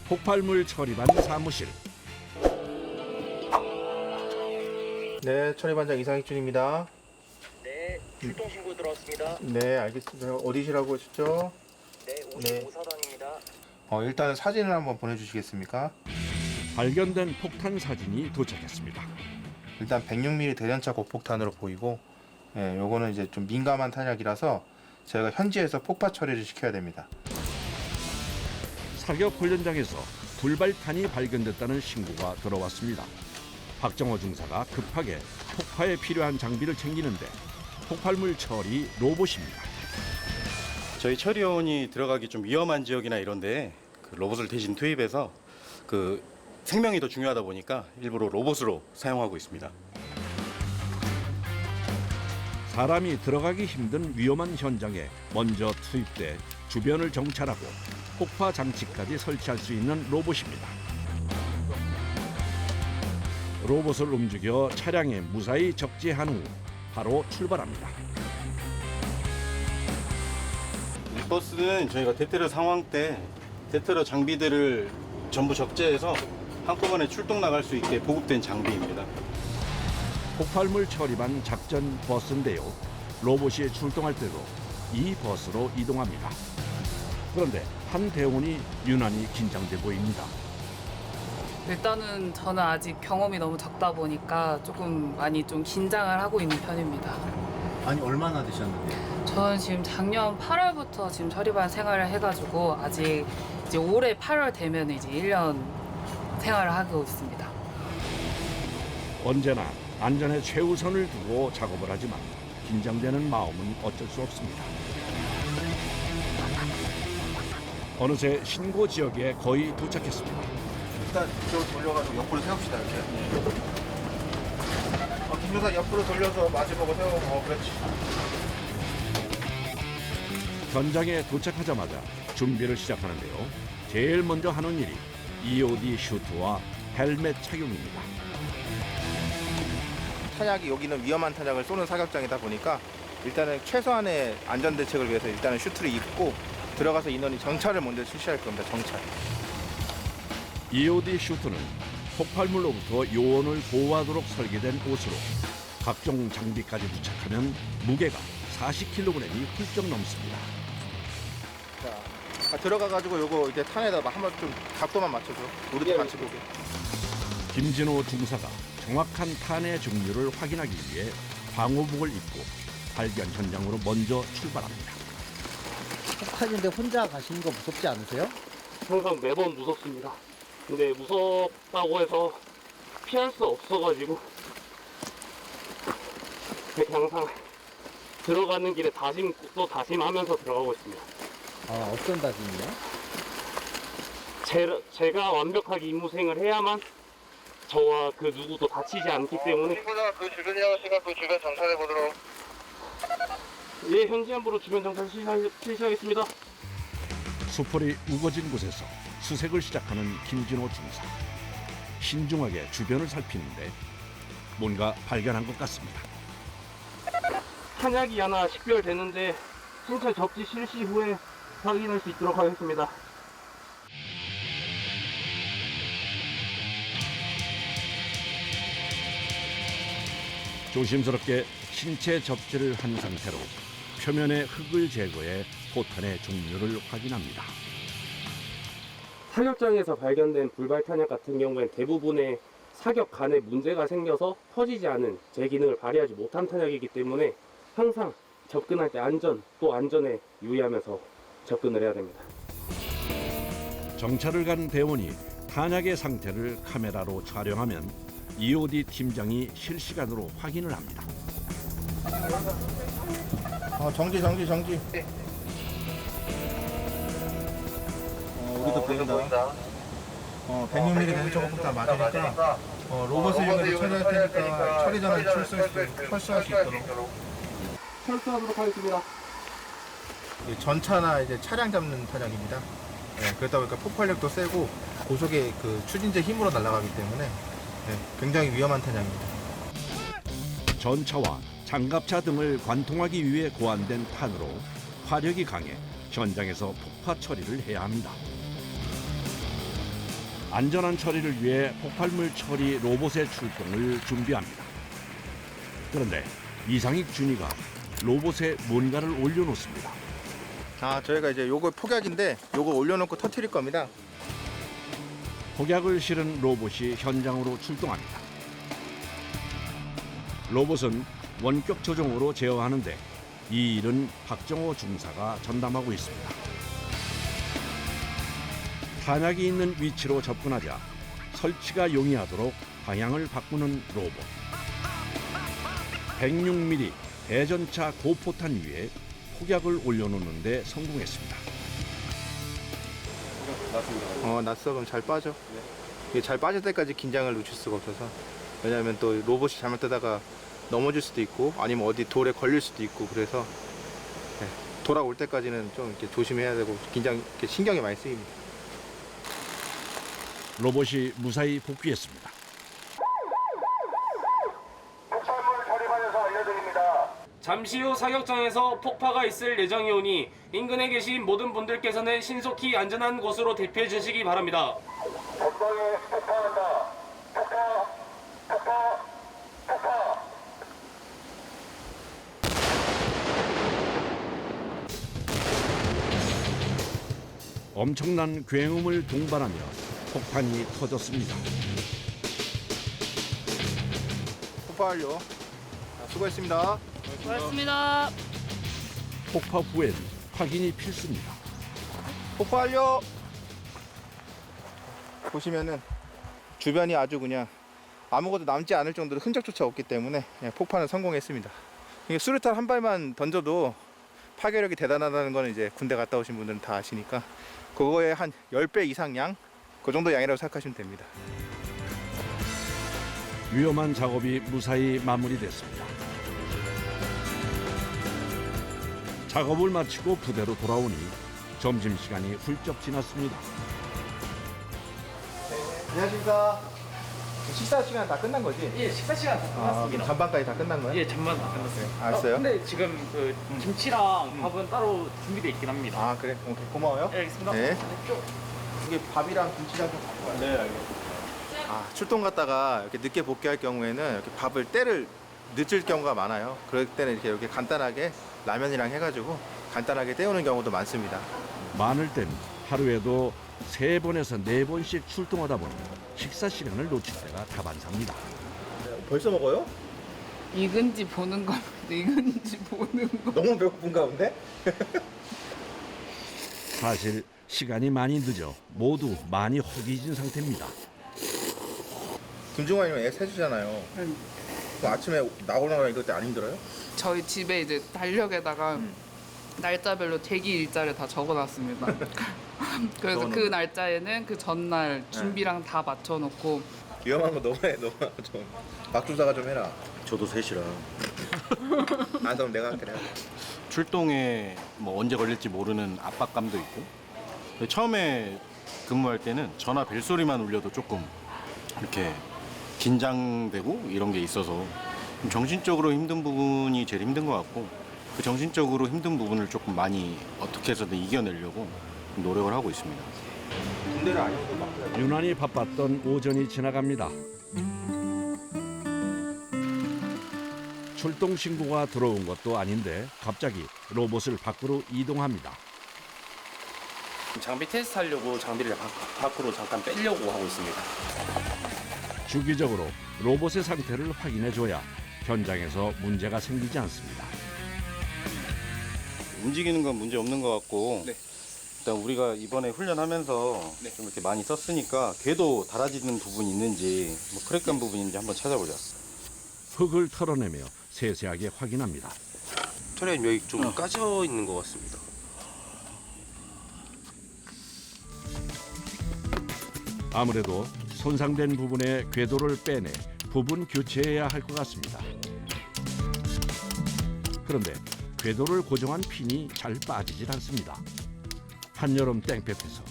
폭발물 처리반 사무실. 네, 처리반장 이상익준입니다. 네, 출동 신고 들어왔습니다. 네, 알겠습니다. 어디시라고 하셨죠? 네, 네. 55사단입니다. 일단 사진을 한번 보내주시겠습니까? 발견된 폭탄 사진이 도착했습니다. 일단 106mm 대전차 고폭탄으로 보이고, 요거는 이제 좀 민감한 탄약이라서 저희가 현지에서 폭파 처리를 시켜야 됩니다. 사격 훈련장에서 불발탄이 발견됐다는 신고가 들어왔습니다. 박정호 중사가 급하게 폭파에 필요한 장비를 챙기는데 폭발물 처리 로봇입니다. 저희 처리원이 들어가기 좀 위험한 지역이나 이런데 그 로봇을 대신 투입해서 그 생명이 더 중요하다 보니까 일부러 로봇으로 사용하고 있습니다. 사람이 들어가기 힘든 위험한 현장에 먼저 투입돼 주변을 정찰하고 폭파 장치까지 설치할 수 있는 로봇입니다. 로봇을 움직여 차량에 무사히 적재한 후 바로 출발합니다. 이 버스는 저희가 대테러 상황 때 대테러 장비들을 전부 적재해서 한꺼번에 출동 나갈 수 있게 보급된 장비입니다. 폭발물 처리반 작전 버스인데요. 로봇이 출동할 때도 이 버스로 이동합니다. 그런데 한 대원이 유난히 긴장돼 보입니다. 일단은 저는 아직 경험이 너무 적다 보니까 조금 많이 좀 긴장을 하고 있는 편입니다. 아니 얼마나 되셨는데요? 저는 지금 작년 8월부터 지금 처리반 생활을 해가지고 아직 이제 올해 8월 되면 이제 1년 생활을 하고 있습니다. 언제나 안전에 최우선을 두고 작업을 하지만 긴장되는 마음은 어쩔 수 없습니다. 어느새 신고 지역에 거의 도착했습니다. 일단 이쪽으로 돌려가지고 옆으로 세웁시다, 이렇게. 김조사 옆으로 돌려서 마주보고 세우고, 그렇지. 현장에 도착하자마자 준비를 시작하는데요. 제일 먼저 하는 일이 EOD 슈트와 헬멧 착용입니다. 탄약이 여기는 위험한 탄약을 쏘는 사격장이다 보니까 일단은 최소한의 안전 대책을 위해서 일단은 슈트를 입고 들어가서 인원이 정찰을 먼저 실시할 겁니다. 정찰. EOD 슈트는 폭발물로부터 요원을 보호하도록 설계된 옷으로 각종 장비까지 부착하면 무게가 40kg이 훌쩍 넘습니다. 자, 들어가가지고 요거 이제 탄에다 한번 좀 각도만 맞춰줘. 우리도 같이 보게. 김진호 중사가 정확한 탄의 종류를 확인하기 위해 방호복을 입고 발견 현장으로 먼저 출발합니다. 폭탄인데 혼자 가시는 거 무섭지 않으세요? 항상 매번 무섭습니다. 근데 무섭다고 해서 피할 수 없어가지고 항상 들어가는 길에 또 다짐하면서 들어가고 있습니다. 아 어떤 다짐이요? 제가 완벽하게 임무 수행을 해야만 저와 그 누구도 다치지 않기 때문에 친구가 그 주변에 하시가 그 주변 정찰해 보도록. 예, 현지함부로 주변 정찰 실시하겠습니다. 수풀이 우거진 곳에서 수색을 시작하는 김진호 중사. 신중하게 주변을 살피는데 뭔가 발견한 것 같습니다. 탄약이 하나 식별되는데 순찰 접지 실시 후에 확인할 수 있도록 하겠습니다. 조심스럽게 신체 접지를 한 상태로 표면의 흙을 제거해 포탄의 종류를 확인합니다. 사격장에서 발견된 불발탄약 같은 경우엔 대부분의 사격 간에 문제가 생겨서 터지지 않은 제 기능을 발휘하지 못한 탄약이기 때문에 항상 접근할 때 또 안전에 유의하면서 접근을 해야 됩니다. 정찰을 간 대원이 탄약의 상태를 카메라로 촬영하면 EOD 팀장이 실시간으로 확인을 합니다. 정지. 우리도 보인다. 106mm 대전차 폭탄 맞으니까 로봇을 이용해서 처리할 테니까 처리 전에 철수할 수 있도록. 철수하도록 하겠습니다. 전차나 이제 차량 잡는 탄약입니다. 그러다 보니까 폭발력도 세고 고속의 그 추진제 힘으로 날아가기 때문에 굉장히 위험한 탄약입니다. 전차와 장갑차 등을 관통하기 위해 고안된 탄으로 화력이 강해 현장에서 폭파 처리를 해야 합니다. 안전한 처리를 위해 폭발물 처리 로봇의 출동을 준비합니다. 그런데 이상익 준이가 로봇에 뭔가를 올려놓습니다. 아, 저희가 이제 요거 폭약인데 요거 올려놓고 터뜨릴 겁니다. 폭약을 실은 로봇이 현장으로 출동합니다. 로봇은 원격 조종으로 제어하는데 이 일은 박정호 중사가 전담하고 있습니다. 탄약이 있는 위치로 접근하자 설치가 용이하도록 방향을 바꾸는 로봇. 106mm 대전차 고포탄 위에 폭약을 올려놓는 데 성공했습니다. 났어. 그럼 잘 빠져. 이게 잘 빠질 때까지 긴장을 놓칠 수가 없어서. 왜냐하면 또 로봇이 잘못되다가 넘어질 수도 있고 아니면 어디 돌에 걸릴 수도 있고 그래서 돌아올 때까지는 좀 이렇게 조심해야 되고 이렇게 신경이 많이 쓰입니다. 로봇이 무사히 복귀했습니다. 잠시 후 사격장에서 폭파가 있을 예정이오니 인근에 계신 모든 분들께서는 신속히 안전한 곳으로 대피해 주시기 바랍니다. 엄청난 굉음을 동반하며 폭탄이 터졌습니다. 폭파 완료. 수고했습니다. 고맙습니다. 폭파 후엔 확인이 필수입니다. 폭파 완료. 보시면은 주변이 아주 그냥 아무것도 남지 않을 정도로 흔적조차 없기 때문에 폭파는 성공했습니다. 이게 수류탄 한 발만 던져도 파괴력이 대단하다는 거는 이제 군대 갔다 오신 분들은 다 아시니까 그거의 한 10배 이상 양? 그 정도 양이라고 생각하시면 됩니다. 위험한 작업이 무사히 마무리됐습니다. 작업을 마치고 부대로 돌아오니 점심시간이 훌쩍 지났습니다. 안녕하십니까. 식사 시간 다 끝난 거지? 예, 식사 시간 다 끝났습니다. 잔반까지 다 끝난 거야? 예, 잠만 다 끝났어요. 알았어요. 근데 지금 그 김치랑 밥은 따로 준비되어 있긴 합니다. 아, 그래? 오케이, 고마워요. 네, 알겠습니다. 네. 이게 밥이랑 김치랑 좀 갖고 와요. 네, 알겠습니다. 아, 출동 갔다가 이렇게 늦게 복귀할 경우에는 이렇게 밥을 때를 늦을 경우가 많아요. 그럴 때는 이렇게 간단하게 라면이랑 해가지고 간단하게 때우는 경우도 많습니다. 많을 땐 하루에도 3번에서 4번씩 출동하다 보니 식사 시간을 놓칠 때가 다반사입니다. 벌써 먹어요? 익은지 보는 겁니다. 익은지 보는 거. 너무 배고픈가 본데? 사실 시간이 많이 늦어 모두 많이 허기진 상태입니다. 김중환이면 애 세주잖아요. 그럼 아침에 나오려고 이럴 때 안 힘들어요? 저희 집에 이제 달력에다가 날짜별로 대기 일자를 다 적어놨습니다. 그래서 그 날짜에는 그 전날 준비랑 다 맞춰놓고 위험한 거 너무 해. 너무 좀. 막주사가 좀 해라. 저도 셋이라 안 그럼 내가 할게. 출동에 뭐 언제 걸릴지 모르는 압박감도 있고 처음에 근무할 때는 전화 벨소리만 울려도 조금 이렇게 긴장되고 이런 게 있어서 좀 정신적으로 힘든 부분이 제일 힘든 것 같고 그 정신적으로 힘든 부분을 조금 많이 어떻게 해서든 이겨내려고 노력을 하고 있습니다. 군대를 안 해도 막. 유난히 바빴던 오전이 지나갑니다. 출동 신고가 들어온 것도 아닌데 갑자기 로봇을 밖으로 이동합니다. 장비 테스트 하려고 장비를 밖으로 잠깐 빼려고 하고 있습니다. 주기적으로 로봇의 상태를 확인해줘야 현장에서 문제가 생기지 않습니다. 움직이는 건 문제 없는 것 같고 네. 일단 우리가 이번에 훈련하면서 좀 이렇게 많이 썼으니까 궤도 달아지는 부분이 있는지 뭐 크랙간 부분이 있는지 한번 찾아보자. 흙을 털어내며 세세하게 확인합니다. 터렛 여기 좀 까져 있는 것 같습니다. 아무래도 손상된 부분의 궤도를 빼내 부분 교체해야 할 것 같습니다. 그런데 궤도를 고정한 핀이 잘 빠지질 않습니다. 한여름 땡볕에서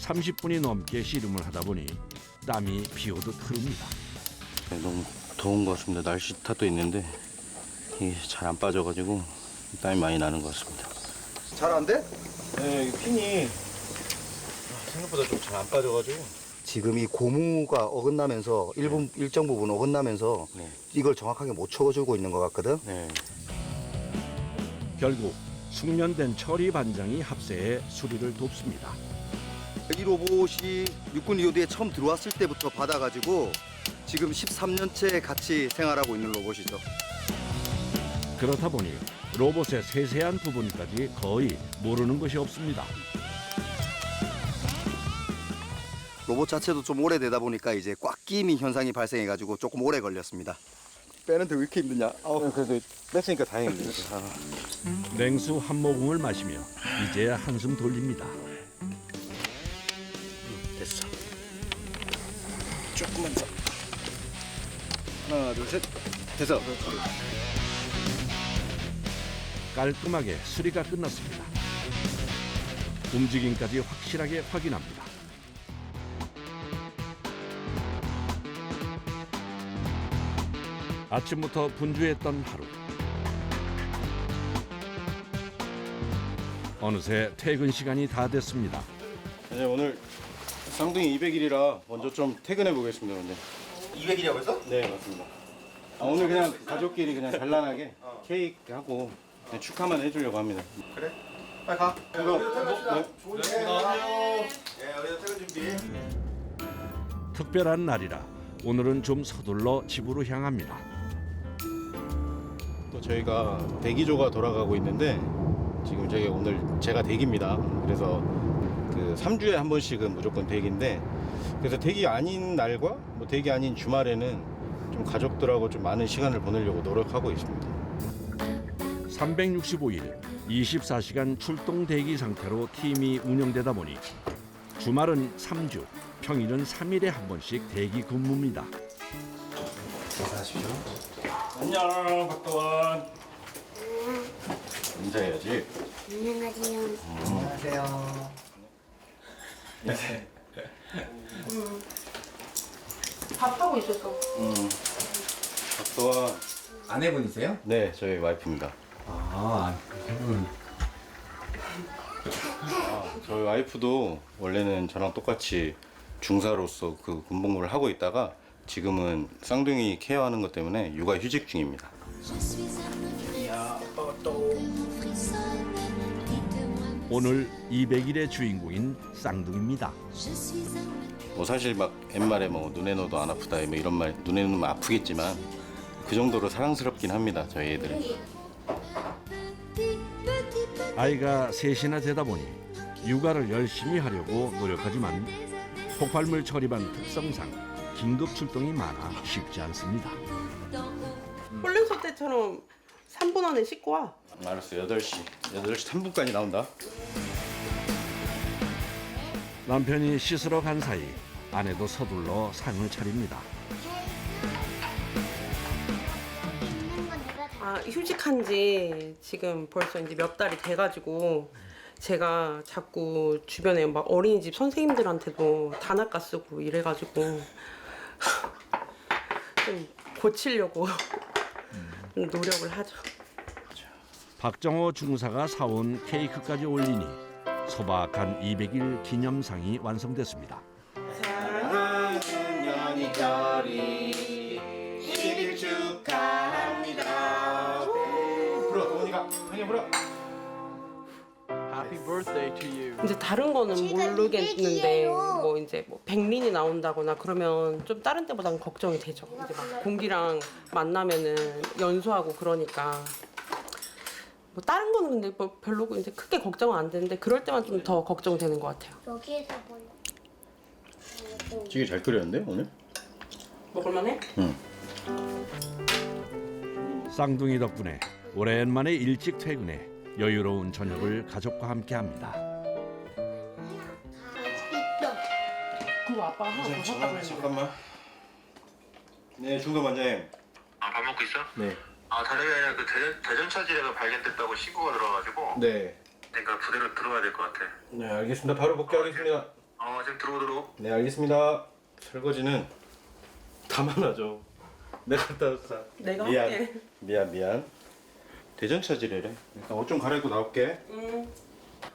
30분이 넘게 씨름을 하다 보니 땀이 비오듯 흐릅니다. 너무 더운 것 같습니다. 날씨 탓도 있는데 이게 잘 안 빠져가지고 땀이 많이 나는 것 같습니다. 잘 안 돼? 네, 이 핀이 생각보다 좀 잘 안 빠져가지고 지금 이 고무가 어긋나면서 일정 부분 어긋나면서 네. 이걸 정확하게 못 쳐주고 있는 것 같거든. 네. 결국 숙련된 처리 반장이 합세해 수리를 돕습니다. 이 로봇이 육군 이호대에 처음 들어왔을 때부터 받아가지고 지금 13년째 같이 생활하고 있는 로봇이죠. 그렇다 보니 로봇의 세세한 부분까지 거의 모르는 것이 없습니다. 로봇 자체도 좀 오래되다 보니까 이제 꽉김이 현상이 발생해가지고 조금 오래 걸렸습니다. 빼는데 왜 이렇게 힘드냐? 그래도 뺐으니까 다행입니다. 냉수 한 모금을 마시며 이제야 한숨 돌립니다. 됐어. 조금만 더. 하나, 둘, 셋. 됐어. 깔끔하게 수리가 끝났습니다. 움직임까지 확실하게 확인합니다. 아침부터 분주했던 하루. 어느새 퇴근 시간이 다 됐습니다. 네, 오늘 쌍둥이 200일이라 먼저 좀 퇴근해 보겠습니다. 근데 200이라고 했어? 네, 맞습니다. 오늘 그냥 가족끼리 그냥 단란하게 케이크 하고 그냥 축하만 해주려고 합니다. 그래? 빨리 가. 우리도 퇴근 준비. 특별한 날이라 오늘은 좀 서둘러 집으로 향합니다. 또 저희가 대기조가 돌아가고 있는데 지금 저희 오늘 제가 대기입니다. 그래서 그 3주에 한 번씩은 무조건 대기인데 그래서 대기 아닌 날과 뭐 대기 아닌 주말에는 좀 가족들하고 좀 많은 시간을 보내려고 노력하고 있습니다. 365일 24시간 출동 대기 상태로 팀이 운영되다 보니 주말은 3주, 평일은 3일에 한 번씩 대기 근무입니다. 인사하십시오. 안녕, 박도원. 인사해야지. 안녕하세요. 안녕하세요. 밥하고 있었어. 박도원. 아내분이세요? 네, 저희 와이프입니다. 저희 와이프도 원래는 저랑 똑같이 중사로서 그 군복무를 하고 있다가 지금은 쌍둥이 케어하는 것 때문에 육아 휴직 중입니다. 오늘 200일의 주인공인 쌍둥이입니다. 뭐 사실 막 옛말에 뭐 눈에 넣어도 안 아프다 뭐 이런 말 눈에 넣으면 아프겠지만 그 정도로 사랑스럽긴 합니다. 저희 애들은. 아이가 셋이나 되다 보니 육아를 열심히 하려고 노력하지만 폭발물 처리반 특성상 긴급 출동이 많아 쉽지 않습니다. 홀링소 때처럼 3분 안에 씻고 와. 알았어. 8시 3분까지 나온다. 남편이 씻으러 간 사이 아내도 서둘러 상을 차립니다. 휴직한 지 지금 벌써 이제 몇 달이 돼가지고 제가 자꾸 주변에 막 어린이집 선생님들한테도 단아까 쓰고 이래가지고 좀 고치려고 노력을 하죠. 박정호 중사가 사온 케이크까지 올리니 소박한 200일 기념상이 완성됐습니다. 사랑하는 연희결이 200일 축하합니다. 불어, 도훈이가 형이 불어. 이제 다른 거는 모르겠는데 뭐 이제 뭐 백린이 나온다거나 그러면 좀 다른 때보다는 걱정이 되죠. 이제 막 공기랑 만나면은 연소하고 그러니까 뭐 다른 거는 근데 뭐 별로 이제 크게 걱정은 안 되는데 그럴 때만 좀 더 걱정되는 것 같아요. 여기에서 본 찌개 잘 끓였는데 오늘? 먹을만해? 응. 쌍둥이 덕분에 오랜만에 일찍 퇴근해 여유로운 저녁을 가족과 함께합니다. 그거 아빠가 하나 더 샀다고 했는데. 잠깐만. 네, 중도 원장님. 밥 먹고 있어? 네. 다름이 아니라 그 대전 차지례가 발견됐다고 신고가 들어와가지고 네. 그러니까 부대로 들어와야 될 것 같아. 네, 알겠습니다. 바로 복귀하겠습니다. 지금 들어오도록. 네, 알겠습니다. 설거지는 다만 하죠. 내가 갔다 왔어. 내가 미안. 할게. 미안. 대전 차지래래. 일단 옷 좀 갈아입고 나올게.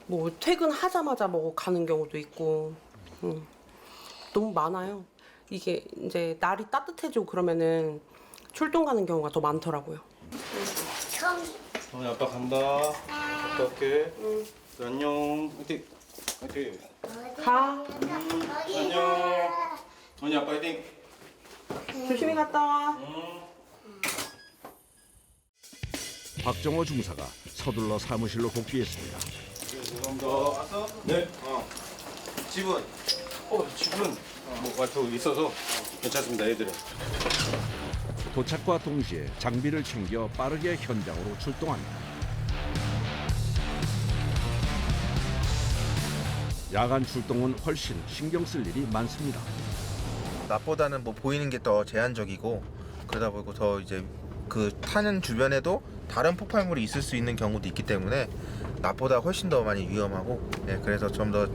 뭐 퇴근하자마자 뭐 가는 경우도 있고 또 너무 많아요. 이게 이제 날이 따뜻해지고 그러면은 출동 가는 경우가 더 많더라고요. 어머니 아빠 간다. 갔다 올게. 안녕. 화이팅. 화이팅. 가. 안녕. 어머니 아빠 화이팅. 조심히 갔다 와. 박정호 중사가 서둘러 사무실로 복귀했습니다. 죄송합니다. 왔어? 네. 집은? 집은 뭐 말투 있어서 괜찮습니다. 애들은. 도착과 동시에 장비를 챙겨 빠르게 현장으로 출동합니다. 야간 출동은 훨씬 신경 쓸 일이 많습니다. 낮보다는 뭐 보이는 게 더 제한적이고 그러다 보고 더 이제 그 타는 주변에도 다른 폭발물이 있을 수 있는 경우도 있기 때문에 낮보다 훨씬 더 많이 위험하고 그래서 좀 더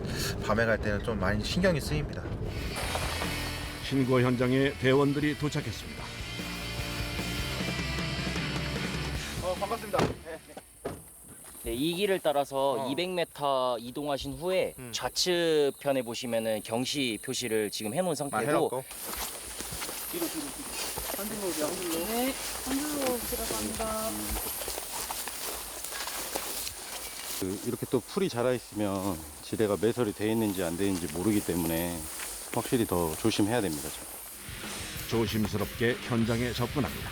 밤에 갈 때는 좀 많이 신경이 쓰입니다. 신고 현장에 대원들이 도착했습니다. 반갑습니다. 네, 이 길을 따라서 200m 이동하신 후에 좌측편에 보시면은 경시 표시를 지금 해놓은 상태고 해놓고. 네, 한줄로 들어간다. 이렇게 또 풀이 자라 있으면 지대가 매설이 돼 있는지 안 돼 있는지 모르기 때문에 확실히 더 조심해야 됩니다. 조심스럽게 현장에 접근합니다.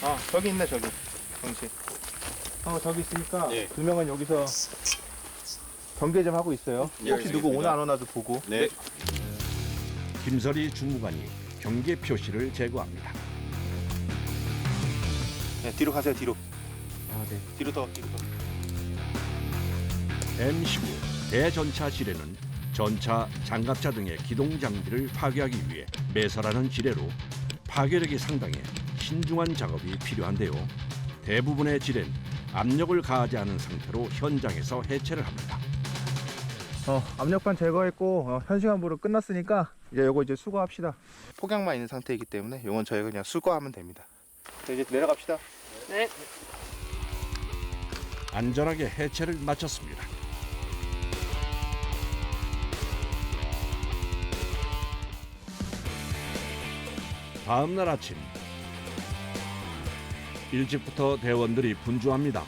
아 저기 있네 저기 정씨. 저기 있으니까 두 명은 여기서 경계 좀 하고 있어요. 혹시 누구 오나 안 오나도 보고. 네. 김설이 주무관이 경계 표시를 제거합니다. 네, 뒤로 가세요 뒤로. 뒤로 더. M15 대전차 지뢰는 전차, 장갑차 등의 기동 장비를 파괴하기 위해 매설하는 지뢰로 파괴력이 상당해 신중한 작업이 필요한데요. 대부분의 지뢰는 압력을 가하지 않은 상태로 현장에서 해체를 합니다. 압력반 제거했고 현시간부로 끝났으니까 요거 이제 수거합시다. 폭약만 있는 상태이기 때문에 요건 저희가 그냥 수거하면 됩니다. 이제 내려갑시다. 네. 안전하게 해체를 마쳤습니다. 다음 날 아침 일찍부터 대원들이 분주합니다.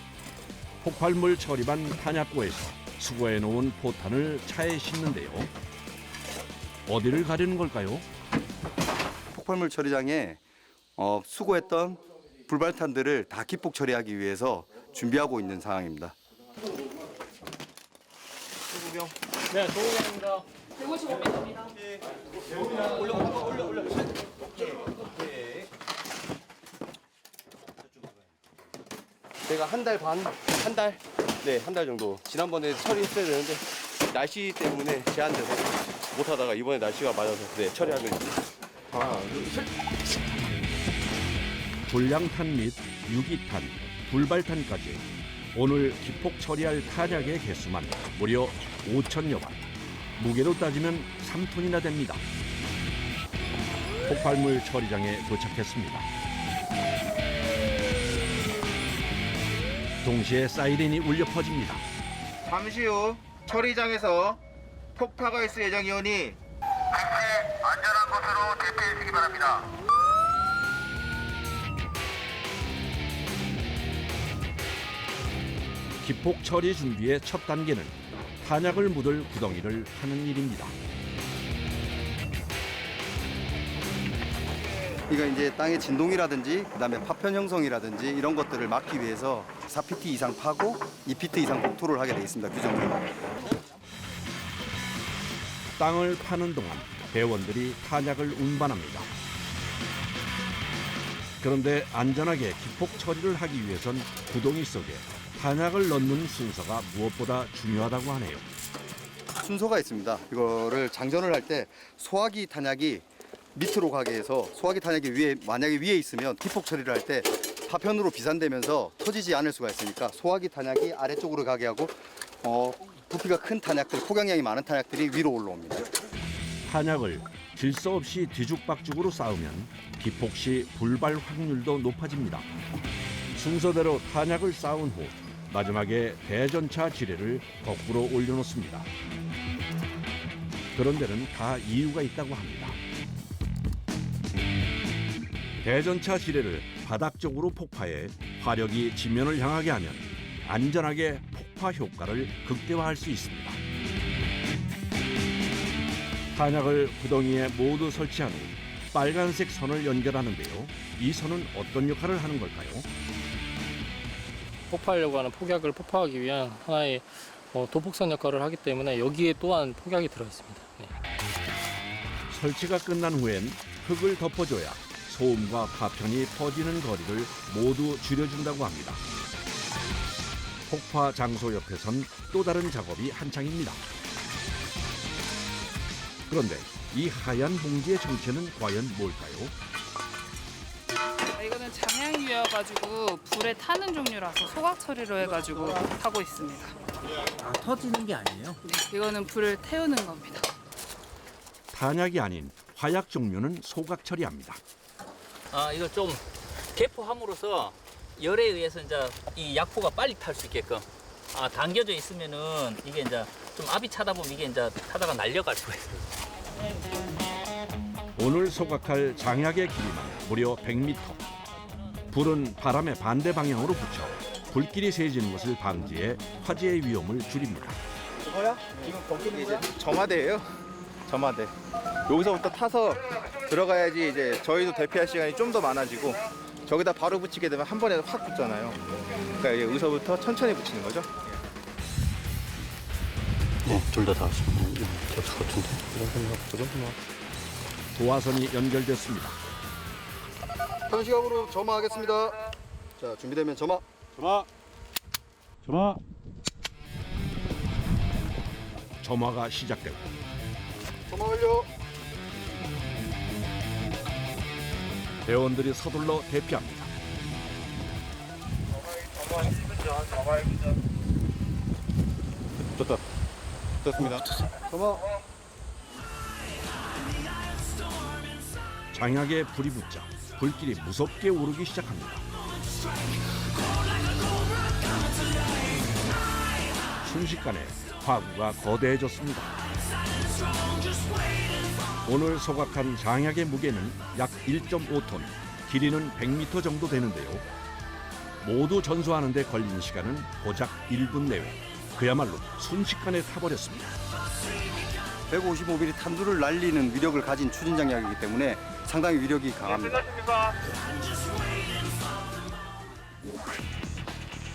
폭발물 처리반 탄약고에서 수거해 놓은 포탄을 차에 싣는데요. 어디를 가려는 걸까요? 폭발물 처리장에 수거했던 불발탄들을 다 기폭 처리하기 위해서 준비하고 있는 상황입니다. 네, 조우경입니다. 155m입니다. 제가 한 달 정도 지난번에 처리했어야 되는데 날씨 때문에 제한돼서 못하다가 이번에 날씨가 맞아서 처리하고 있습니다. 불량탄 및 유기탄, 불발탄까지 오늘 기폭 처리할 탄약의 개수만 무려 5,000여 발. 무게로 따지면 3톤이나 됩니다. 폭발물 처리장에 도착했습니다. 동시에 사이렌이 울려 퍼집니다. 잠시 후 처리장에서 폭파가 있을 예정이오니 안전한 곳으로 대피해 주시기 바랍니다. 기폭 처리 준비의 첫 단계는 탄약을 묻을 구덩이를 파는 일입니다. 이거 이제 땅의 진동이라든지 그다음에 파편 형성이라든지 이런 것들을 막기 위해서 4pt 이상 파고 2pt 이상 복토를 하게 돼 있습니다. 규정으로. 땅을 파는 동안 대원들이 탄약을 운반합니다. 그런데 안전하게 기폭 처리를 하기 위해선 구덩이 속에 탄약을 넣는 순서가 무엇보다 중요하다고 하네요. 순서가 있습니다. 이거를 장전을 할 때 소화기 탄약이 밑으로 가게 해서 소화기 탄약이 만약에 위에 있으면 기폭 처리를 할 때 파편으로 비산되면서 터지지 않을 수가 있으니까 소화기 탄약이 아래쪽으로 가게 하고 부피가 큰 탄약들, 폭약량이 많은 탄약들이 위로 올라옵니다. 탄약을 질서 없이 뒤죽박죽으로 쌓으면 기폭 시 불발 확률도 높아집니다. 순서대로 탄약을 쌓은 후 마지막에 대전차 지뢰를 거꾸로 올려놓습니다. 그런 데는 다 이유가 있다고 합니다. 대전차 지뢰를 바닥 쪽으로 폭파해 화력이 지면을 향하게 하면 안전하게 폭파 효과를 극대화할 수 있습니다. 탄약을 구덩이에 모두 설치한 후 빨간색 선을 연결하는데요. 이 선은 어떤 역할을 하는 걸까요? 폭파하려고 하는 폭약을 폭파하기 위한 하나의 도폭선 역할을 하기 때문에 여기에 또한 폭약이 들어있습니다. 네. 설치가 끝난 후엔 흙을 덮어줘야 소음과 파편이 퍼지는 거리를 모두 줄여준다고 합니다. 폭파 장소 옆에선 또 다른 작업이 한창입니다. 그런데 이 하얀 봉지의 정체는 과연 뭘까요? 이거는 장양유여가지고 불에 타는 종류라서 소각 처리로 해가지고 하고 있습니다. 아, 터지는 게 아니에요? 네, 이거는 불을 태우는 겁니다. 탄약이 아닌 화약 종류는 소각 처리합니다. 이걸 좀 개포함으로써 열에 의해서 이제 이 약포가 빨리 탈 수 있게끔 당겨져 있으면은 이게 이제 좀 압이 차다 보면 이게 이제 타다가 날려갈 수가 있어요. 오늘 소각할 장약의 길이는 무려 100m. 불은 바람의 반대 방향으로 붙여 불길이 새지는 것을 방지해 화재의 위험을 줄입니다. 저거야? 지금 거기는 이제 점화대예요. 점화대. 여기서부터 타서 들어가야지 이제 저희도 대피할 시간이 좀 더 많아지고 저기다 바로 붙이게 되면 한 번에 확 붙잖아요. 그러니까 이제 여기서부터 천천히 붙이는 거죠. 네, 둘 다 왔습니다. 됐을 것 같은데. 도화선이 연결됐습니다. 현 시각으로 점화하겠습니다. 자, 준비되면 점화. 점화가 시작되고 점화 완료. 대원들이 서둘러 대피합니다. 됐다. 됐습니다. 점화. 장약에 불이 붙자 불길이 무섭게 오르기 시작합니다. 순식간에 화구가 거대해졌습니다. 오늘 소각한 장약의 무게는 약 1.5톤, 길이는 100m 정도 되는데요. 모두 전수하는 데 걸린 시간은 고작 1분 내외. 그야말로 순식간에 타버렸습니다. 155mm 탄두를 날리는 위력을 가진 추진장약이기 때문에 상당히 위력이 강합니다.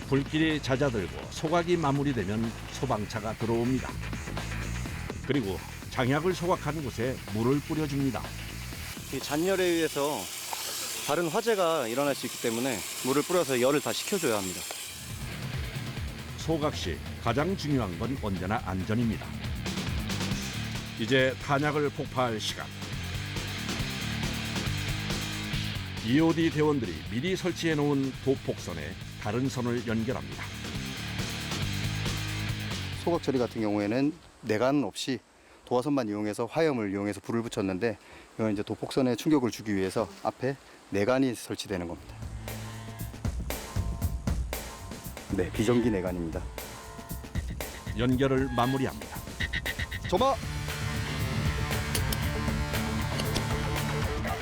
불길이 잦아들고 소각이 마무리되면 소방차가 들어옵니다. 그리고 장약을 소각한 곳에 물을 뿌려줍니다. 이 잔열에 의해서 다른 화재가 일어날 수 있기 때문에 물을 뿌려서 열을 다 식혀줘야 합니다. 소각 시 가장 중요한 건 언제나 안전입니다. 이제 탄약을 폭파할 시간. EOD 대원들이 미리 설치해 놓은 도폭선에 다른 선을 연결합니다. 소각 처리 같은 경우에는 내관 없이 도화선만 이용해서 화염을 이용해서 불을 붙였는데 이건 이제 도폭선에 충격을 주기 위해서 앞에 내관이 설치되는 겁니다. 네, 비전기 내관입니다. 연결을 마무리합니다. 점화.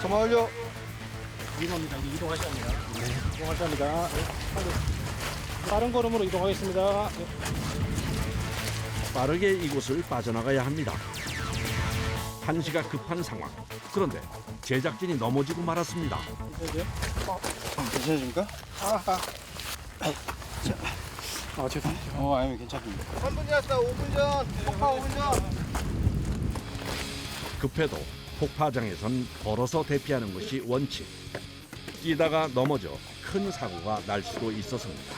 점화 완료. 이동합니다. 이제 이동하셔야 합니다. 네, 이동하셔야 합니다. 네, 빠른 걸음으로 이동하겠습니다. 네. 빠르게 이곳을 빠져나가야 합니다. 한시가 급한 상황. 그런데 제작진이 넘어지고 말았습니다. 괜찮으십니까? 죄송해요. 아니면 괜찮습니다. 3분 지났다. 5분 전. 폭파 5분 전. 급해도 폭파장에선 걸어서 대피하는 것이 원칙. 뛰다가 넘어져 큰 사고가 날 수도 있어서입니다.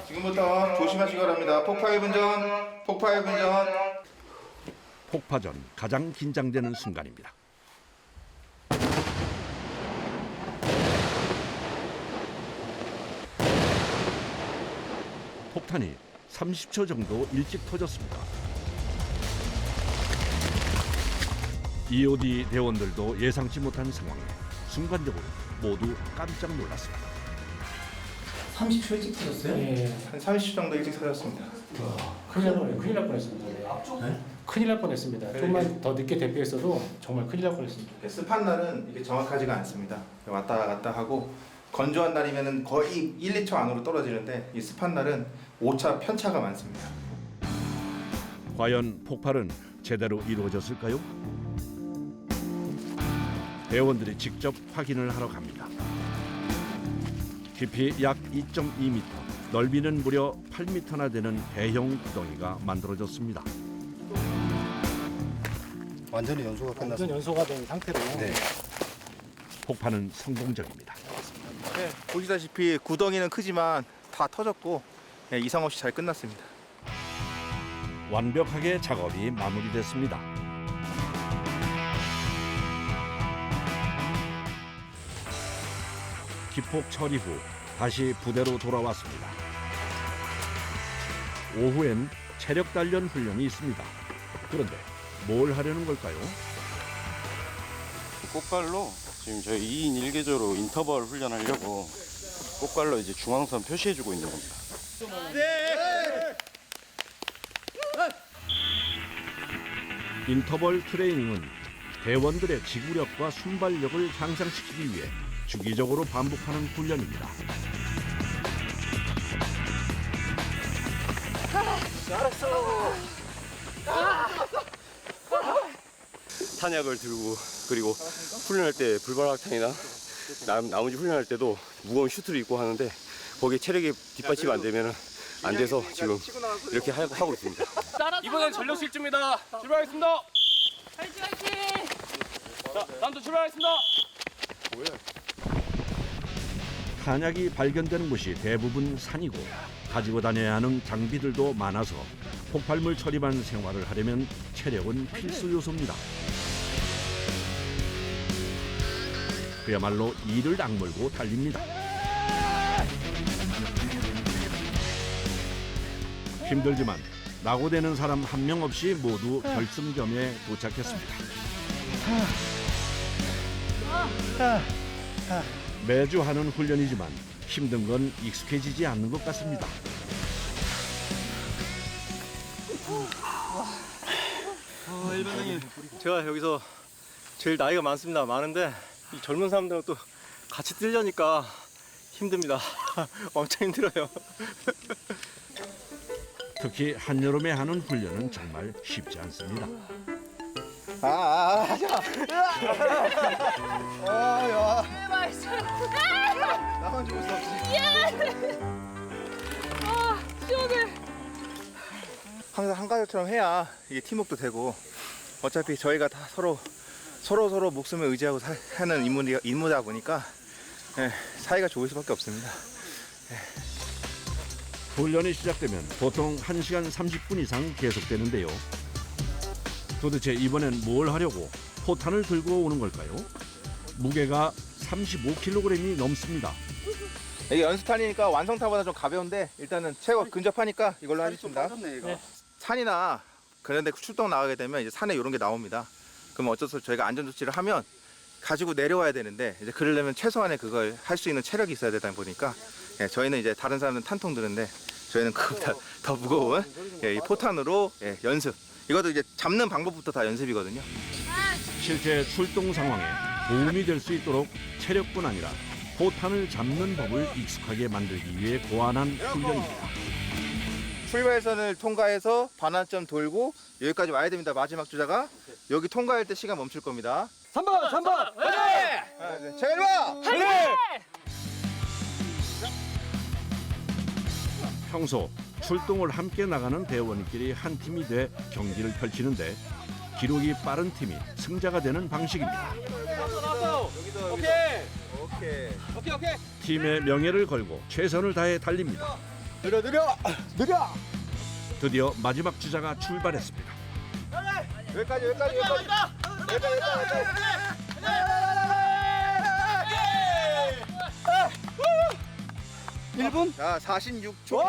지금부터 조심하시기 바랍니다. 폭파 1분 전. 폭파 1분 전. 폭파 전 가장 긴장되는 순간입니다. 폭탄이 30초 정도 일찍 터졌습니다. EOD 대원들도 예상치 못한 상황에 순간적으로 모두 깜짝 놀랐습니다. 30초 일찍 터졌어요? 예. 한 30초 정도 일찍 터졌습니다. 큰일 날 뻔했습니다. 네? 큰일 날 뻔했습니다. 좀만 더 늦게 대피했어도 정말 큰일 날 뻔했습니다. 습한 날은 이게 정확하지가 않습니다. 왔다 갔다 하고 건조한 날이면은 거의 1, 2초 안으로 떨어지는데 이 습한 날은 오차 편차가 많습니다. 과연 폭발은 제대로 이루어졌을까요? 대원들이 직접 확인을 하러 갑니다. 깊이 약 2.2m, 넓이는 무려 8m나 되는 대형 구덩이가 만들어졌습니다. 완전히 연소가 끝났습니다. 완전 연소가 된 상태로. 네. 폭발은 성공적입니다. 네, 보시다시피 구덩이는 크지만 다 터졌고 네, 이상 없이 잘 끝났습니다. 완벽하게 작업이 마무리됐습니다. 기폭 처리 후 다시 부대로 돌아왔습니다. 오후엔 체력 단련 훈련이 있습니다. 그런데 뭘 하려는 걸까요? 꽃갈로 지금 저희 2인 1개조로 인터벌 훈련하려고 꽃갈로 이제 중앙선 표시해주고 있는 겁니다. 인터벌 트레이닝은 대원들의 지구력과 순발력을 향상시키기 위해 주기적으로 반복하는 훈련입니다. 알았어. 탄약을 들고 그리고 훈련할 때 불발학탄이나 나머지 훈련할 때도 무거운 슈트를 입고 하는데 거기에 체력이 뒷받침 안 되면 안 돼서 지금 이렇게 하고 있습니다. 이번엔 전력 실주입니다. 출발하겠습니다. 화이팅 화이팅! 자, 다음도 출발하겠습니다. 탄약이 발견되는 곳이 대부분 산이고 가지고 다녀야 하는 장비들도 많아서 폭발물 처리반 생활을 하려면 체력은 필수 요소입니다. 그야말로 이를 악물고 달립니다. 힘들지만 낙오되는 사람 한 명 없이 모두 결승점에 도착했습니다. 매주 하는 훈련이지만 힘든 건 익숙해지지 않는 것 같습니다. 일반장님, 제가 여기서 제일 나이가 많은데 이 젊은 사람들하고 또 같이 뛰려니까 힘듭니다. 엄청 힘들어요. 특히 한여름에 하는 훈련은 정말 쉽지 않습니다. 하자. 나만 죽을 수 없지. 시원해. 항상 한가족처럼 해야 이게 팀워크도 되고 어차피 저희가 다 서로 목숨을 의지하고 하는 임무다 보니까 사이가 좋을 수밖에 없습니다. 훈련이 시작되면 보통 1시간 30분 이상 계속되는데요. 도대체 이번엔 뭘 하려고 포탄을 들고 오는 걸까요? 무게가 35kg이 넘습니다. 이게 연수탄이니까 완성탄보다 좀 가벼운데 일단은 최고 근접하니까 이걸로 하겠습니다. 산이나 그런 데 출동 나가게 되면 이제 산에 이런 게 나옵니다. 그럼 어쩔 수 없이 저희가 안전조치를 하면 가지고 내려와야 되는데 이제 그러려면 최소한의 그걸 할 수 있는 체력이 있어야 되다 보니까 저희는 이제 다른 사람들은 탄통 드는데 저희는 그보다 더 무거운 이 포탄으로 연습. 이것도 이제 잡는 방법부터 다 연습이거든요. 실제 출동 상황에 도움이 될 수 있도록 체력뿐 아니라 포탄을 잡는 법을 익숙하게 만들기 위해 고안한 훈련입니다. 출발선을 통과해서 반환점 돌고 여기까지 와야 됩니다. 마지막 주자가 여기 통과할 때 시간 멈출 겁니다. 3번! 자, 일로 와! 평소 출동을 함께 나가는 대원끼리 한 팀이 돼 경기를 펼치는데 기록이 빠른 팀이 승자가 되는 방식입니다. 오케이. 팀의 명예를 걸고 최선을 다해 달립니다. 느려! 드디어 마지막 주자가 출발했습니다. 여기까지. 1분? 자, 46초.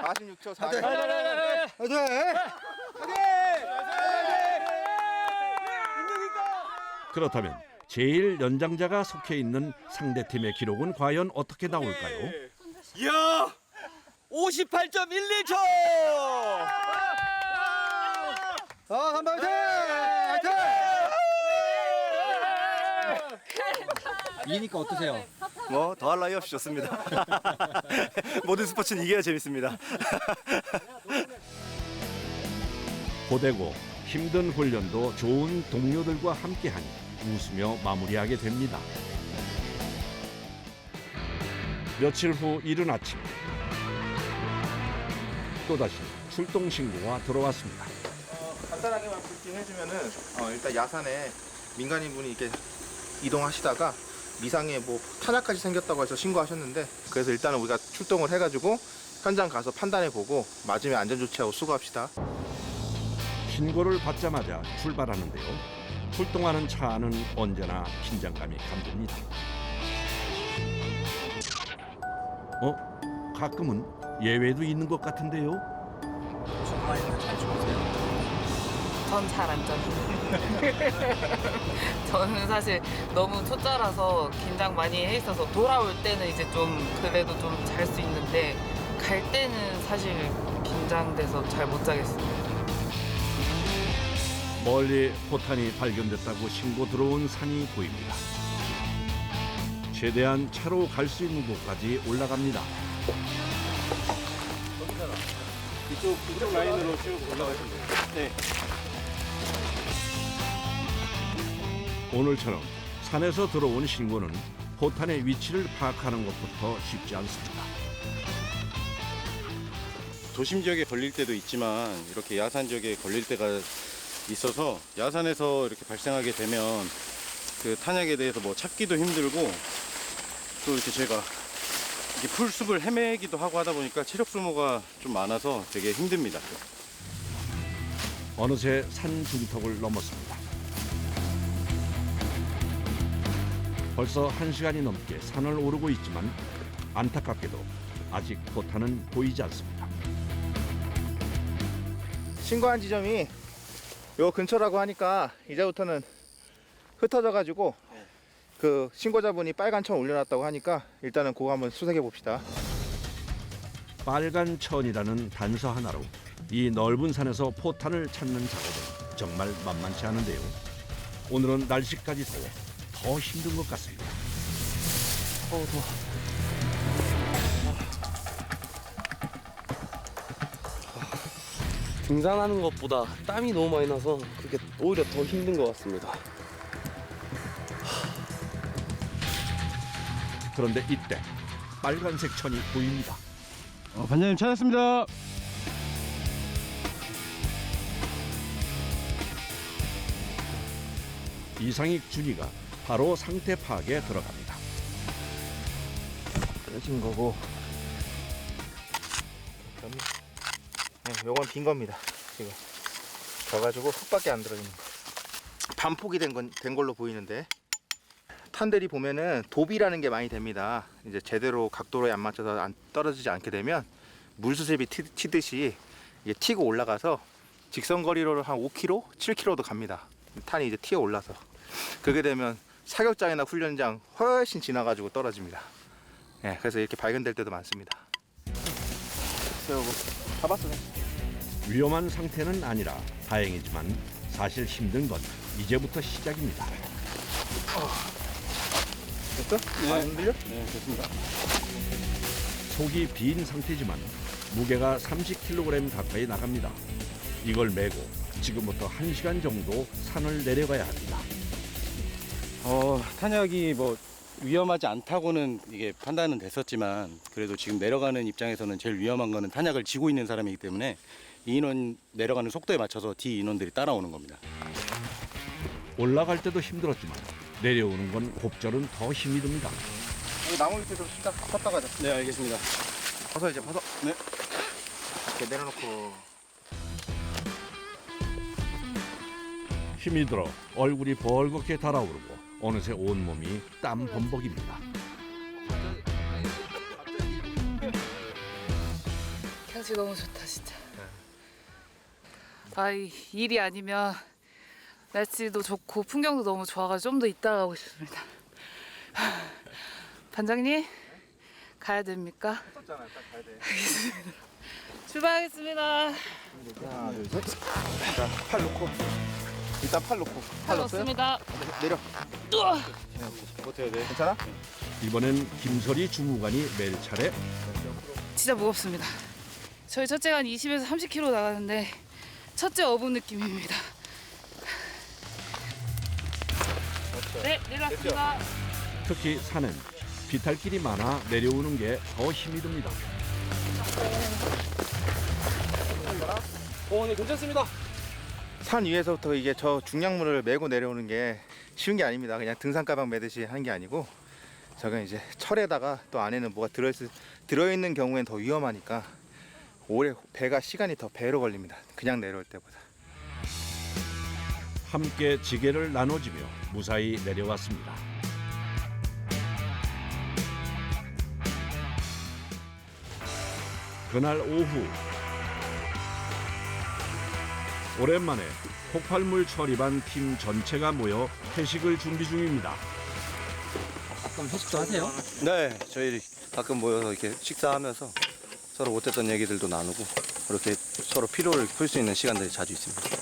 46초. 46초. 그렇다면 제일 연장자가 속해 있는 상대팀의 기록은 과연 어떻게 나올까요? 이야! 58.11초! 한번 화이팅! 이기니까 어떠세요? 뭐 더할 나위 없이 좋습니다. 모든 스포츠는 이겨야 재밌습니다. 고되고 힘든 훈련도 좋은 동료들과 함께하니 웃으며 마무리하게 됩니다. 며칠 후 이른 아침 또다시 출동 신고가 들어왔습니다. 간단하게만 브리핑해주면은 일단 야산에 민간인분이 이렇게 이동하시다가 미상에 뭐 탄약까지 생겼다고 해서 신고하셨는데, 그래서 일단은 우리가 출동을 해가지고 현장 가서 판단해보고 맞으면 안전조치하고 수고합시다. 신고를 받자마자 출발하는데요. 출동하는 차 안은 언제나 긴장감이 감돕니다. 가끔은 예외도 있는 것 같은데요. 전 잘 안 자요. 저는 사실 너무 초짜라서 긴장 많이 해 있어서 돌아올 때는 이제 좀 그래도 좀 잘 수 있는데 갈 때는 사실 긴장돼서 잘 못 자겠어요. 멀리 포탄이 발견됐다고 신고 들어온 산이 보입니다. 최대한 차로 갈 수 있는 곳까지 올라갑니다. 이쪽 라인으로 쭉 올라가시면 돼요. 네. 오늘처럼 산에서 들어온 신고는 포탄의 위치를 파악하는 것부터 쉽지 않습니다. 도심 지역에 걸릴 때도 있지만 이렇게 야산 지역에 걸릴 때가 있어서 야산에서 이렇게 발생하게 되면 그 탄약에 대해서 뭐 찾기도 힘들고 또 이렇게 제가 이렇게 풀숲을 헤매기도 하고 하다 보니까 체력 소모가 좀 많아서 되게 힘듭니다. 어느새 산 중턱을 넘었습니다. 벌써 1시간이 넘게 산을 오르고 있지만 안타깝게도 아직 포탄은 보이지 않습니다. 신고한 지점이 요 근처라고 하니까 이제부터는 흩어져가지고 그 신고자분이 빨간 천 올려놨다고 하니까 일단은 그거 한번 수색해 봅시다. 빨간 천이라는 단서 하나로 이 넓은 산에서 포탄을 찾는 작업은 정말 만만치 않은데요. 오늘은 날씨까지 더워 더 힘든 것 같습니다. 더워. 등산하는 것보다 땀이 너무 많이 나서 그게 오히려 더 힘든 것 같습니다. 그런데 이때 빨간색 천이 보입니다. 반장님 찾았습니다. 이상익 준이가 바로 상태 파악에 들어갑니다. 떨어진 거고, 네, 요건 빈 겁니다. 지금 져가지고 흙밖에 안 들어있는 거. 반폭이 된 걸로 보이는데, 탄들이 보면은 도비라는 게 많이 됩니다. 이제 제대로 각도로에 안 맞춰서 떨어지지 않게 되면 물수제비 튀듯이 이게 튀고 올라가서 직선거리로 한 5km, 7km도 갑니다. 탄이 이제 튀어 올라서 그렇게 되면 사격장이나 훈련장 훨씬 지나가지고 떨어집니다. 예, 그래서 이렇게 발견될 때도 많습니다. 세우고 잡았어. 위험한 상태는 아니라 다행이지만 사실 힘든 건 이제부터 시작입니다. 됐어? 네. 안 흔들려? 네, 됐습니다. 속이 빈 상태지만 무게가 30kg 가까이 나갑니다. 이걸 메고 지금부터 1시간 정도 산을 내려가야 합니다. 탄약이 뭐 위험하지 않다고는 이게 판단은 됐었지만 그래도 지금 내려가는 입장에서는 제일 위험한 거는 탄약을 쥐고 있는 사람이기 때문에 이 인원 내려가는 속도에 맞춰서 뒤 인원들이 따라오는 겁니다. 올라갈 때도 힘들었지만 내려오는 건 곱절은 더 힘이 듭니다. 나무 밑에 좀 쉬다 쉬었다 가자. 네, 알겠습니다. 벗어 이제 벗어. 네. 이렇게 내려놓고. 힘이 들어 얼굴이 벌겋게 달아오르고 어느새 온몸이 땀 범벅입니다. 경치 너무 좋다 진짜. 아, 이 일이 아니면 날씨도 좋고 풍경도 너무 좋아가지고 좀 더 있다 가고 싶습니다. 반장님 가야 됩니까? 알겠습니다. 출발하겠습니다. 하나, 둘, 셋. 자, 팔 놓고. 일단 팔 놓고. 팔 넣습니다. 내려. 으아! 버텨야 돼. 괜찮아? 이번엔 김설이 주무관이 맬 차례. 진짜 무겁습니다. 저희 첫째가 한 20에서 30kg 나가는데 첫째 어부 느낌입니다. 네, 내려왔습니다. 특히 산은 비탈길이 많아 내려오는 게 더 힘이 듭니다. 네, 괜찮습니다. 산 위에서부터 이게 저 중량물을 메고 내려오는 게 쉬운 게 아닙니다. 그냥 등산 가방 매듯이 하는 게 아니고 저건 이제 철에다가 또 안에는 뭐가 들어있는 경우엔 더 위험하니까 오래 배가 시간이 더 배로 걸립니다. 그냥 내려올 때보다. 함께 지게를 나눠지며 무사히 내려왔습니다. 그날 오후 오랜만에 폭발물 처리반 팀 전체가 모여 회식을 준비 중입니다. 가끔 회식도 하세요? 네, 저희 가끔 모여서 이렇게 식사하면서 서로 못했던 얘기들도 나누고 그렇게 서로 피로를 풀 수 있는 시간들이 자주 있습니다.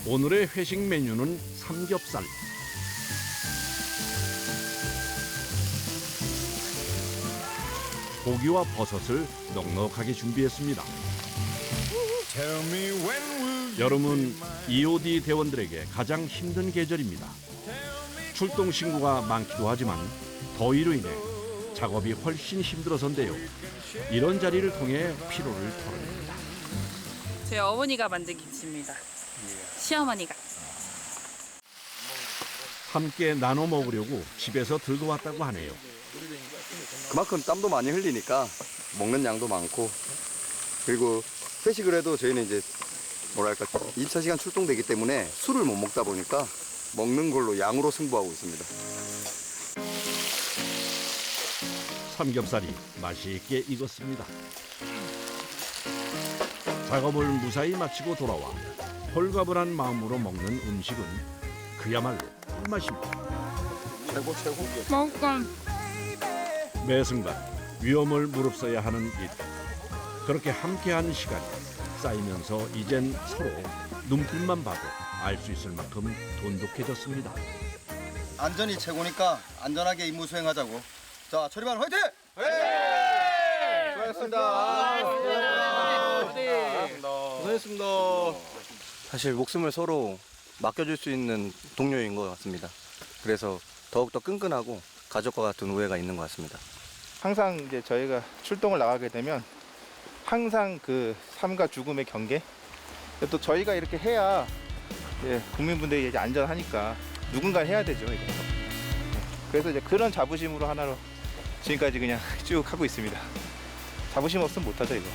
오늘의 회식 메뉴는 삼겹살. 고기와 버섯을 넉넉하게 준비했습니다. 여름은 EOD 대원들에게 가장 힘든 계절입니다. 출동 신고가 많기도 하지만 더위로 인해 작업이 훨씬 힘들어서인데요. 이런 자리를 통해 피로를 털어냅니다. 제 어머니가 만든 김치입니다. 시어머니가. 함께 나눠 먹으려고 집에서 들고 왔다고 하네요. 그만큼 땀도 많이 흘리니까 먹는 양도 많고 그리고 회식을 해도 저희는 이제 뭐랄까 2차 시간 출동되기 때문에 술을 못 먹다 보니까 먹는 걸로 양으로 승부하고 있습니다. 삼겹살이 맛있게 익었습니다. 작업을 무사히 마치고 돌아와 홀가분한 마음으로 먹는 음식은 그야말로 꿀맛입니다. 최고. 맛있다. 매 순간 위험을 무릅써야 하는 일. 그렇게 함께한 시간이 쌓이면서 이젠 서로 눈빛만 봐도 알 수 있을 만큼 돈독해졌습니다. 안전이 최고니까 안전하게 임무 수행하자고. 자, 처리반 화이팅! 고생했습니다. 사실 목숨을 서로 맡겨줄 수 있는 동료인 것 같습니다. 그래서 더욱더 끈끈하고 가족과 같은 우애가 있는 것 같습니다. 항상 이제 저희가 출동을 나가게 되면 항상 그 삶과 죽음의 경계. 또 저희가 이렇게 해야 국민분들이 이제 안전하니까 누군가 해야 되죠. 이거. 그래서 이제 그런 자부심으로 하나로 지금까지 그냥 쭉 하고 있습니다. 자부심 없으면 못하죠 이거.